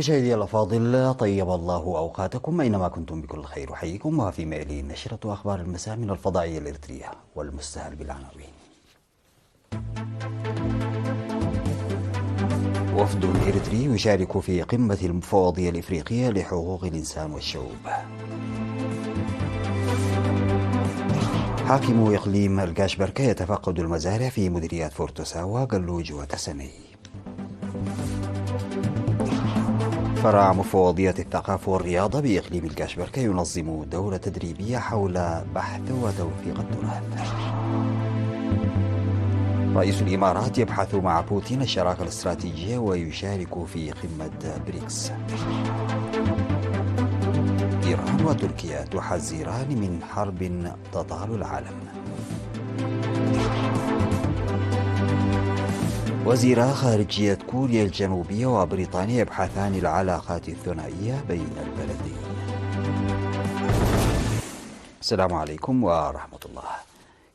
مشاهدي الأفاضل، طيب الله أوقاتكم أينما كنتم بكل خير. أحييكم وفي مائلي نشرة أخبار المساء من الفضائية الإريترية والمستهل بالعناوين. وفد إريتري يشارك في قمة المفوضية الإفريقية لحقوق الإنسان والشعوب. حاكم إقليم الكاشبركة يتفقد المزارع في مديريات فورتوساوا، قلوج وتسني. فرع مفوضية الثقافة والرياضة بإقليم الكاشبركة ينظم دورة تدريبية حول بحث وتوثيق التراث. رئيس الإمارات يبحث مع بوتين الشراكة الاستراتيجية ويشارك في قمة بريكس. إيران وتركيا تحذران من حرب تطال العالم. وزيرا خارجية كوريا الجنوبية وبريطانيا يبحثان العلاقات الثنائية بين البلدين. السلام عليكم ورحمة الله.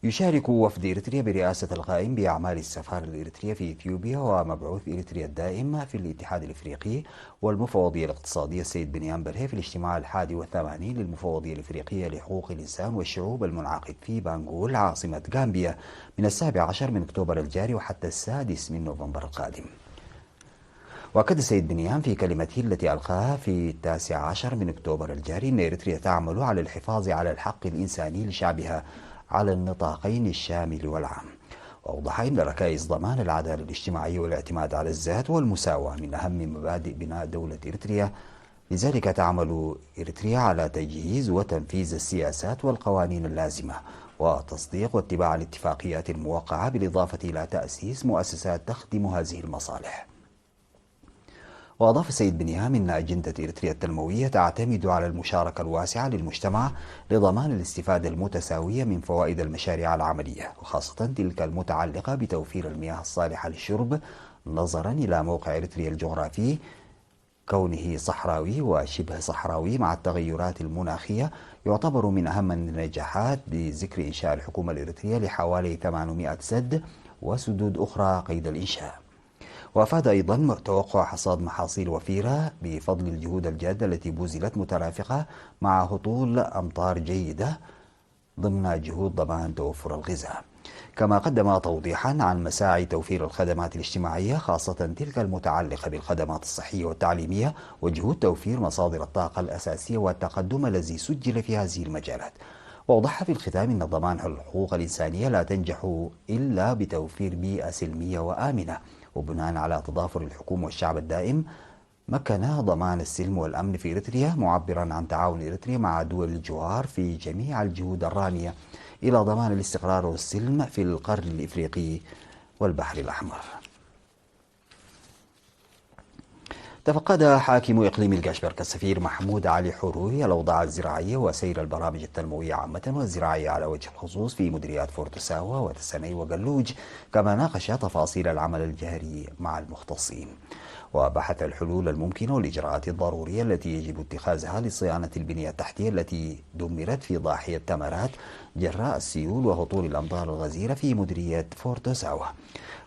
يشارك وفد إريتريا برئاسة القائم بأعمال السفارة الإريترية في إثيوبيا ومبعوث إريتريا الدائم في الاتحاد الإفريقي والمفوضية الاقتصادية السيد بنيام برهي في الاجتماع 81 للمفوضية الإفريقية لحقوق الإنسان والشعوب المنعقد في بانجول عاصمة غامبيا من 17 من أكتوبر الجاري وحتى 6 من نوفمبر القادم. وأكد السيد بنيام في كلمته التي ألقاها في 19 من أكتوبر الجاري أن إريتريا تعمل على الحفاظ على الحق الإنساني لشعبها على النطاقين الشامل والعام. وأوضح أن ركائز ضمان العدالة الاجتماعية والاعتماد على الذات والمساواة من أهم مبادئ بناء دولة إريتريا، لذلك تعمل إريتريا على تجهيز وتنفيذ السياسات والقوانين اللازمة وتصديق واتباع الاتفاقيات الموقعة، بالإضافة إلى تأسيس مؤسسات تخدم هذه المصالح. وأضاف السيد بنيام أن أجندة إريتريا التنموية تعتمد على المشاركة الواسعة للمجتمع لضمان الاستفادة المتساوية من فوائد المشاريع العملية، وخاصة تلك المتعلقة بتوفير المياه الصالحة للشرب، نظرا إلى موقع إريتريا الجغرافي كونه صحراوي وشبه صحراوي مع التغيرات المناخية. يعتبر من أهم النجاحات بذكر إنشاء الحكومة الإريترية لحوالي 800 سد وسدود أخرى قيد الإنشاء. وأفاد أيضا توقع حصاد محاصيل وفيرة بفضل الجهود الجادة التي بذلت مترافقة مع هطول أمطار جيدة ضمن جهود ضمان توفر الغذاء. كما قدم توضيحا عن مساعي توفير الخدمات الاجتماعية، خاصة تلك المتعلقة بالخدمات الصحية والتعليمية، وجهود توفير مصادر الطاقة الأساسية والتقدم الذي سجل في هذه المجالات. وأوضح في الختام أن ضمان الحقوق الإنسانية لا تنجح إلا بتوفير بيئة سلمية وآمنة. وبناء على تضافر الحكومة والشعب الدائم، مكن ضمان السلم والأمن في إريتريا، معبرا عن تعاون إريتريا مع دول الجوار في جميع الجهود الرامية إلى ضمان الاستقرار والسلم في القرن الإفريقي والبحر الأحمر. تفقد حاكم إقليم الكاشبركة السفير محمود علي حروي الأوضاع الزراعية وسير البرامج التنموية عامة والزراعية على وجه الخصوص في مديريات فورتوساوا وتسني وقلوج، كما ناقش تفاصيل العمل الجاري مع المختصين، وبحث الحلول الممكنة والإجراءات الضرورية التي يجب اتخاذها لصيانة البنية التحتية التي دمرت في ضاحية تمرات جراء السيول وهطول الأمطار الغزيرة في مديرية فورتوساوا.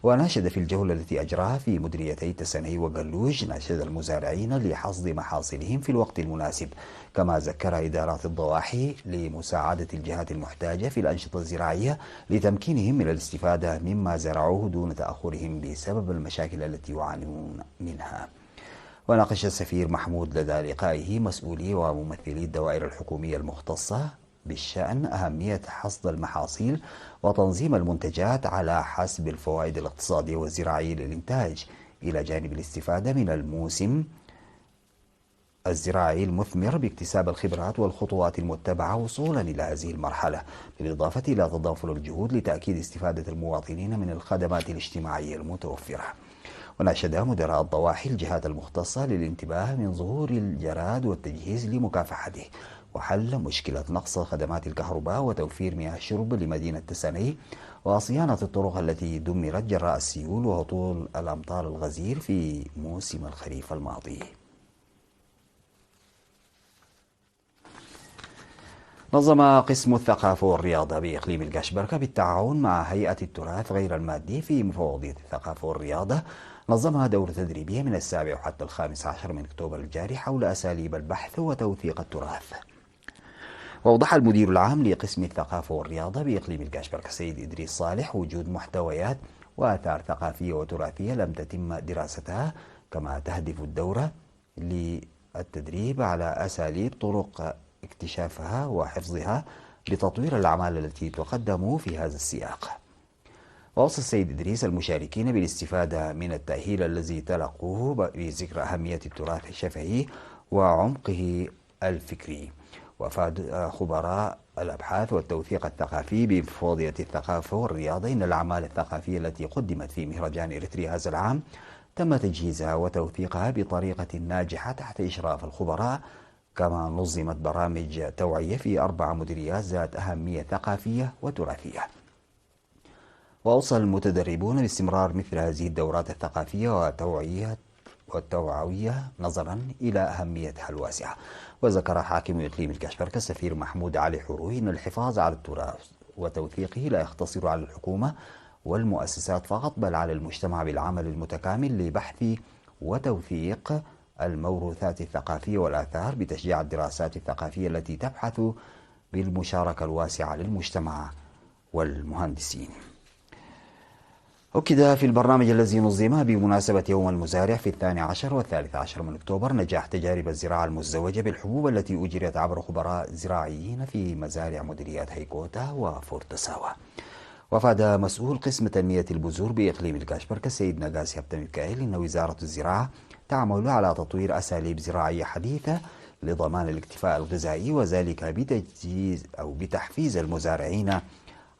وناشد في الجولة التي أجراها في مديريتي تسني وقلوج، ناشد المزارعين لحصد محاصيلهم في الوقت المناسب، كما ذكر إدارات الضواحي لمساعدة الجهات المحتاجة في الأنشطة الزراعية لتمكينهم من الاستفادة مما زرعوه دون تأخرهم بسبب المشاكل التي يعانون منها. وناقش السفير محمود لدى لقائه مسؤولي وممثلي الدوائر الحكومية المختصة بالشأن أهمية حصد المحاصيل وتنظيم المنتجات على حسب الفوائد الاقتصادية والزراعية للإنتاج، إلى جانب الاستفادة من الموسم الزراعي المثمر باكتساب الخبرات والخطوات المتبعة وصولا إلى هذه المرحلة، بالإضافة إلى تضافر الجهود لتأكيد استفادة المواطنين من الخدمات الاجتماعية المتوفرة. وناشد مدراء الضواحي الجهات المختصة للانتباه من ظهور الجراد والتجهيز لمكافحته، وحل مشكلة نقص خدمات الكهرباء وتوفير مياه الشرب لمدينة تسني، وصيانة الطرق التي دمرت جراء السيول وهطول الأمطار الغزير في موسم الخريف الماضي. نظم قسم الثقافة والرياضة بإقليم الكاشبركة بالتعاون مع هيئة التراث غير المادي في مفوضية الثقافة والرياضة نظمها دورة تدريبية من 7 حتى 15 من أكتوبر الجاري حول أساليب البحث وتوثيق التراث. وأوضح المدير العام لقسم الثقافة والرياضة بإقليم الكاشبرك السيد إدريس صالح وجود محتويات وآثار ثقافية وتراثية لم تتم دراستها، كما تهدف الدورة للتدريب على أساليب طرق اكتشافها وحفظها لتطوير الأعمال التي تقدم في هذا السياق. وأوصى السيد إدريس المشاركين بالاستفادة من التأهيل الذي تلقوه بذكر أهمية التراث الشفهي وعمقه الفكري. وأفاد خبراء الأبحاث والتوثيق الثقافي بمفوضية الثقافة والرياضة إن الأعمال الثقافية التي قدمت في مهرجان إريتريا هذا العام تم تجهيزها وتوثيقها بطريقة ناجحة تحت إشراف الخبراء، كما نظمت برامج توعية في 4 مديريات ذات أهمية ثقافية وتراثية. وأوصى المتدربون باستمرار مثل هذه الدورات الثقافية والتوعوية نظرا إلى أهميتها الواسعة. وذكر حاكم إقليم الكاشبرك السفير محمود علي حروي أن الحفاظ على التراث وتوثيقه لا يقتصر على الحكومة والمؤسسات فقط، بل على المجتمع بالعمل المتكامل لبحث وتوثيق الموروثات الثقافية والآثار بتشجيع الدراسات الثقافية التي تبحث بالمشاركة الواسعة للمجتمع والمهندسين. أكد في البرنامج الذي نظم بمناسبة يوم المزارع في 12 و13 من أكتوبر نجاح تجارب الزراعة المزدوجة بالحبوب التي أجريت عبر خبراء زراعيين في مزارع مديريات هيكوتا وفورتساوا. وأفاد مسؤول قسم تنمية البذور بإقليم الكاشبرك السيد نجاسي عبد الميكائيل إن وزارة الزراعة تعمل على تطوير أساليب زراعية حديثة لضمان الاكتفاء الغذائي، وذلك بتحفيز المزارعين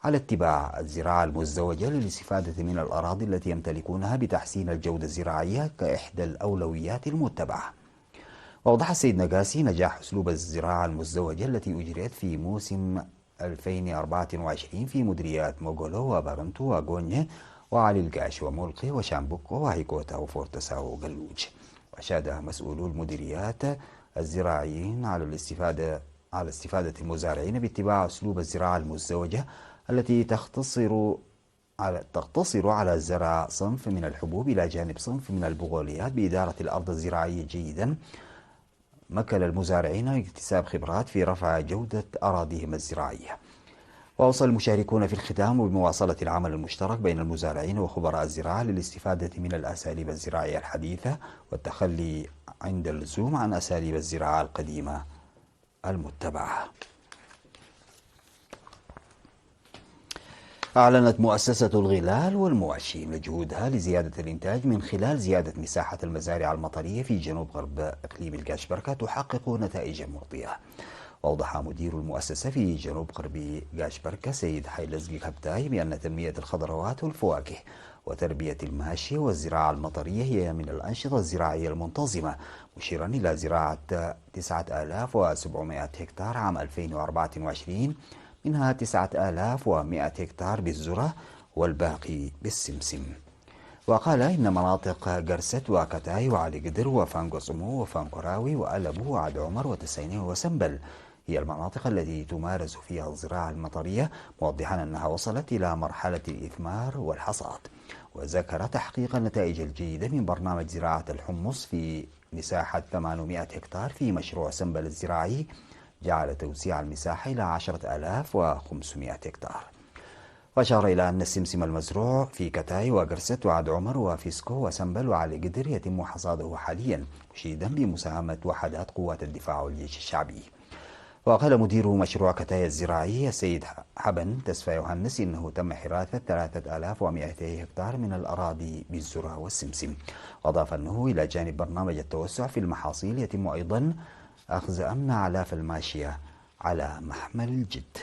على اتباع الزراعة المزدوجة للاستفادة من الأراضي التي يمتلكونها بتحسين الجودة الزراعية كإحدى الأولويات المتبعة. وأوضح السيد نجاسي نجاح أسلوب الزراعة المزدوجة التي أجريت في موسم 2024 في مديريات موغولو وبارنتو وغونيه وعلي القاش ومولقي وشامبوكو وهيكوتا وفورتساو وقلوج. وأشاد مسؤولو المديريات الزراعيين على استفادة المزارعين باتباع أسلوب الزراعة المزدوجة التي تقتصر على زرع صنف من الحبوب إلى جانب صنف من البقوليات بإدارة الأرض الزراعية جيدا، مكن المزارعين اكتساب خبرات في رفع جودة أراضيهم الزراعية. وأوصى المشاركون في الختام بمواصلة العمل المشترك بين المزارعين وخبراء الزراعة للاستفادة من الأساليب الزراعية الحديثة والتخلي عند اللزوم عن أساليب الزراعة القديمة المتبعة. أعلنت مؤسسة الغلال والمواشي جهودها لزيادة الإنتاج من خلال زيادة مساحة المزارع المطرية في جنوب غرب إقليم الكاشبركة تحقق نتائج مرضية. وأوضح مدير المؤسسة في جنوب غرب كاشبركة سيد حيلزقي كبتاي بأن تنمية الخضروات والفواكه وتربية الماشية والزراعة المطرية هي من الأنشطة الزراعية المنتظمة، مشيرا إلى زراعة 9700 هكتار عام 2024، منها 9100 هكتار بالذرة والباقي بالسمسم. وقال إن مناطق قرست وكتاي وعلي قدر وفانقو صمو وفانقو راوي وألبو وعد عمر وتسيني وسنبل هي المناطق التي تمارس فيها الزراعة المطرية، موضحا أنها وصلت إلى مرحلة الإثمار والحصاد. وذكر تحقيق النتائج الجيدة من برنامج زراعة الحمص في مساحة 800 هكتار في مشروع سنبل الزراعي، جعل توسيع المساحة إلى 10500 هكتار. وأشار إلى أن السمسم المزروع في كتاي وقرست وعد عمر وفيسكو وسنبل وعلي قدر يتم حصاده حاليا، مشيدا بمساهمة وحدات قوات الدفاع والجيش الشعبي. وقال مدير مشروع كتاي الزراعي السيد حبن تسفى يوهنس إنه تم حراثة 3200 هكتار من الأراضي بالذرة والسمسم. وأضاف أنه إلى جانب برنامج التوسع في المحاصيل يتم أيضا أخذ أمن أعلاف الماشية على محمل الجد.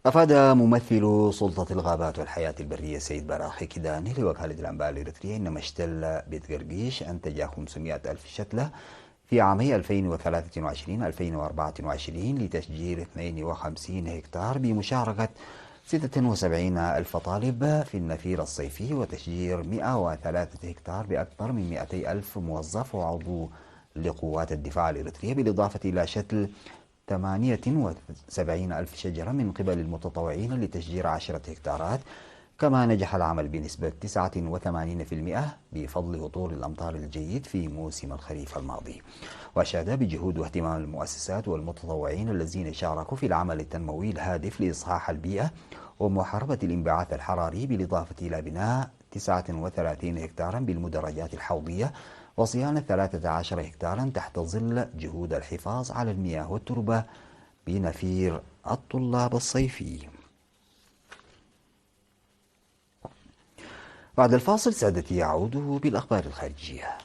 أفاد ممثل سلطة الغابات والحياة البرية سيد براخي كداني لوكالة الأنباء الإريترية إن مشتل بيت قرقيش أنتج 500 ألف شتلة في عامي 2023-2024 لتشجير 52 هكتار بمشاركة 76 ألف طالب في النفير الصيفي، وتشجير 103 هكتار بأكثر من 200 ألف موظف وعضو لقوات الدفاع الإريترية، بالإضافة إلى شتل 78 ألف شجرة من قبل المتطوعين لتشجير 10 هكتارات كما نجح العمل بنسبة 89% بفضل هطول الأمطار الجيد في موسم الخريف الماضي. وأشاد بجهود واهتمام المؤسسات والمتطوعين الذين شاركوا في العمل التنموي الهادف لإصلاح البيئة ومحاربة الانبعاث الحراري، بالإضافة إلى بناء 39 هكتارا بالمدرجات الحوضية وصيانة 13 هكتارا تحت ظل جهود الحفاظ على المياه والتربة بنفير الطلاب الصيفي. بعد الفاصل سادتي يعود بالأخبار الخارجية.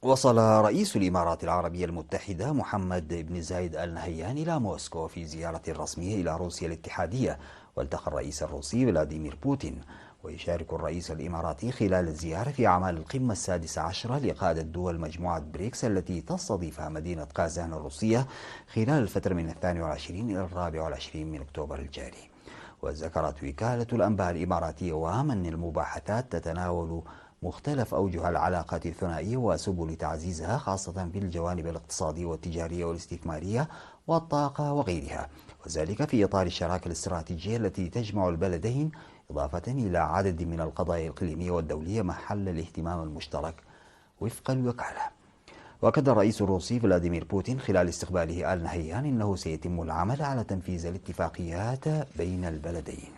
وصل رئيس الإمارات العربية المتحدة محمد بن زايد آل نهيان إلى موسكو في زيارة رسمية إلى روسيا الاتحادية، والتقى الرئيس الروسي فلاديمير بوتين. ويشارك الرئيس الإماراتي خلال الزيارة في أعمال القمة 16 لقادة دول مجموعة بريكس التي تستضيفها مدينة قازان الروسية خلال الفترة من 22 إلى 24 من أكتوبر الجاري. وذكرت وكالة الأنباء الإماراتية وام أن المباحثات تتناول مختلف أوجه العلاقات الثنائية وسبل تعزيزها، خاصة في الجوانب الاقتصادية والتجارية والاستثمارية والطاقة وغيرها، وذلك في إطار الشراكة الاستراتيجية التي تجمع البلدين، إضافة إلى عدد من القضايا الإقليمية والدولية محل الاهتمام المشترك وفق الوكالة. وأكد الرئيس الروسي فلاديمير بوتين خلال استقباله آل نهيان أنه سيتم العمل على تنفيذ الاتفاقيات بين البلدين.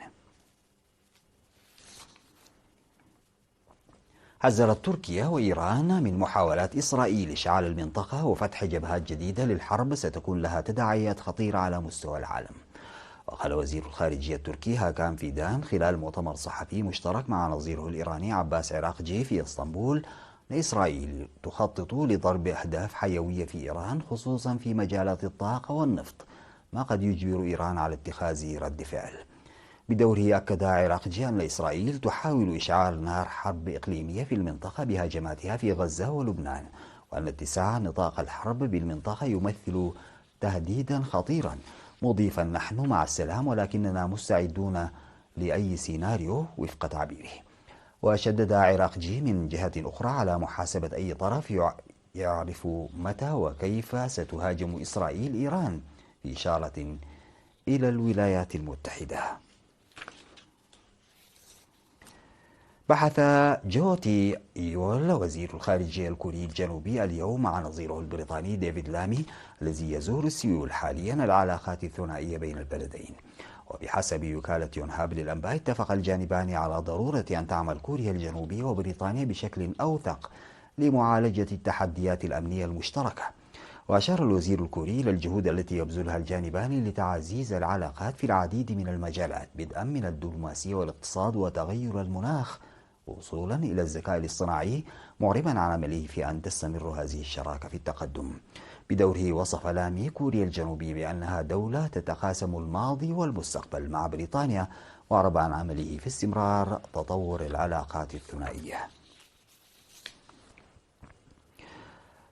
حذرت تركيا وإيران من محاولات إسرائيل إشعال المنطقة وفتح جبهات جديدة للحرب ستكون لها تداعيات خطيرة على مستوى العالم. وقال وزير الخارجية التركي هاكان فيدان خلال مؤتمر صحفي مشترك مع نظيره الإيراني عباس عراقجي في اسطنبول أن إسرائيل تخطط لضرب أهداف حيوية في إيران، خصوصا في مجالات الطاقة والنفط، ما قد يجبر إيران على اتخاذ رد فعل. بدوره أكد عراقجي أن إسرائيل تحاول إشعال نار حرب إقليمية في المنطقة بهجماتها في غزة ولبنان، وأن اتساع نطاق الحرب بالمنطقة يمثل تهديدا خطيرا، مضيفا نحن مع السلام ولكننا مستعدون لأي سيناريو وفق تعبيره. وشدد عراقجي من جهة أخرى على محاسبة أي طرف يعرف متى وكيف ستهاجم إسرائيل إيران، في إشارة إلى الولايات المتحدة. بحث جوتي إيول وزير الخارجية الكوري الجنوبي اليوم مع نظيره البريطاني ديفيد لامي الذي يزور سيول حاليا العلاقات الثنائية بين البلدين. وبحسب وكالة يونهاب للأنباء اتفق الجانبان على ضرورة أن تعمل كوريا الجنوبية وبريطانيا بشكل أوثق لمعالجة التحديات الأمنية المشتركة. وأشار الوزير الكوري إلى الجهود التي يبذلها الجانبان لتعزيز العلاقات في العديد من المجالات، بدءا من الدبلوماسية والاقتصاد وتغير المناخ وصولا إلى الذكاء الاصطناعي، معربا عن عمله في أن تستمر هذه الشراكة في التقدم. بدوره وصف لامي كوريا الجنوبية بأنها دولة تتقاسم الماضي والمستقبل مع بريطانيا، وأعرب عن عمله في استمرار تطور العلاقات الثنائية.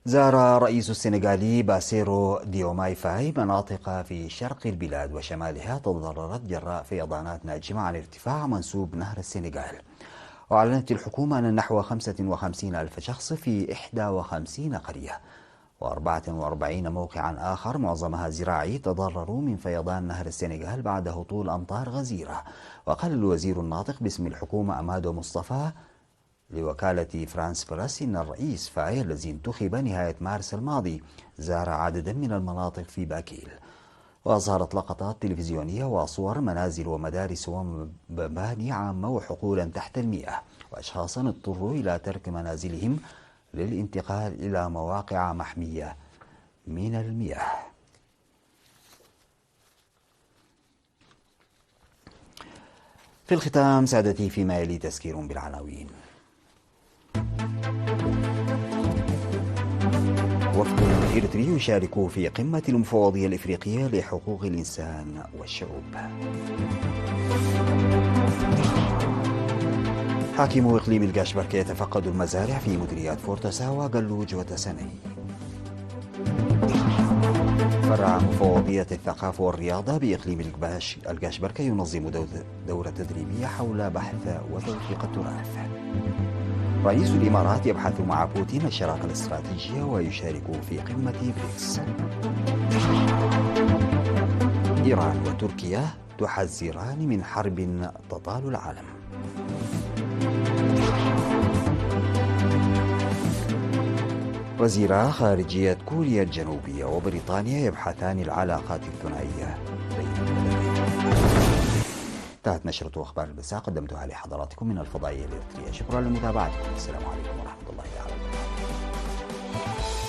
زار رئيس السنغالي باسيرو ديوماي فاي مناطق في شرق البلاد وشمالها تضررت جراء فيضانات ناجمة عن ارتفاع منسوب نهر السنغال. وأعلنت الحكومة أن نحو 55 ألف شخص في 51 قرية و44 موقعا آخر معظمها زراعي تضرروا من فيضان نهر السنغال بعد هطول أمطار غزيرة. وقال الوزير الناطق باسم الحكومة أمادو مصطفى لوكالة فرانس بريس إن الرئيس فاي الذي انتخب نهاية مارس الماضي زار عددا من المناطق في باكيل. وأظهرت لقطات تلفزيونية وصور منازل ومدارس ومباني عامة وحقولا تحت المياه، وأشخاصا اضطروا إلى ترك منازلهم للانتقال إلى مواقع محمية من المياه. في الختام سادتي فيما يلي تذكير بالعناوين. وفد إريتري يشارك في قمة المفوضية الإفريقية لحقوق الإنسان والشعوب. حاكم إقليم القاشبركة يتفقد المزارع في مديريات فورتساوا، قلوج وتسني. فرع مفوضية الثقافة والرياضة بإقليم القاشبركة ينظم دورة تدريبية حول بحث وتوثيق التراث. رئيس الإمارات يبحث مع بوتين الشراكة الاستراتيجية ويشارك في قمة بريكس. إيران وتركيا تحذران من حرب تطال العالم. وزيرا خارجية كوريا الجنوبية وبريطانيا يبحثان العلاقات الثنائية بين البلدين. انتهت نشرة أخبار المساء قدمتها لحضراتكم من الفضائية الإريترية. شكرا لمتابعتكم. السلام عليكم ورحمة الله تعالى وبركاته.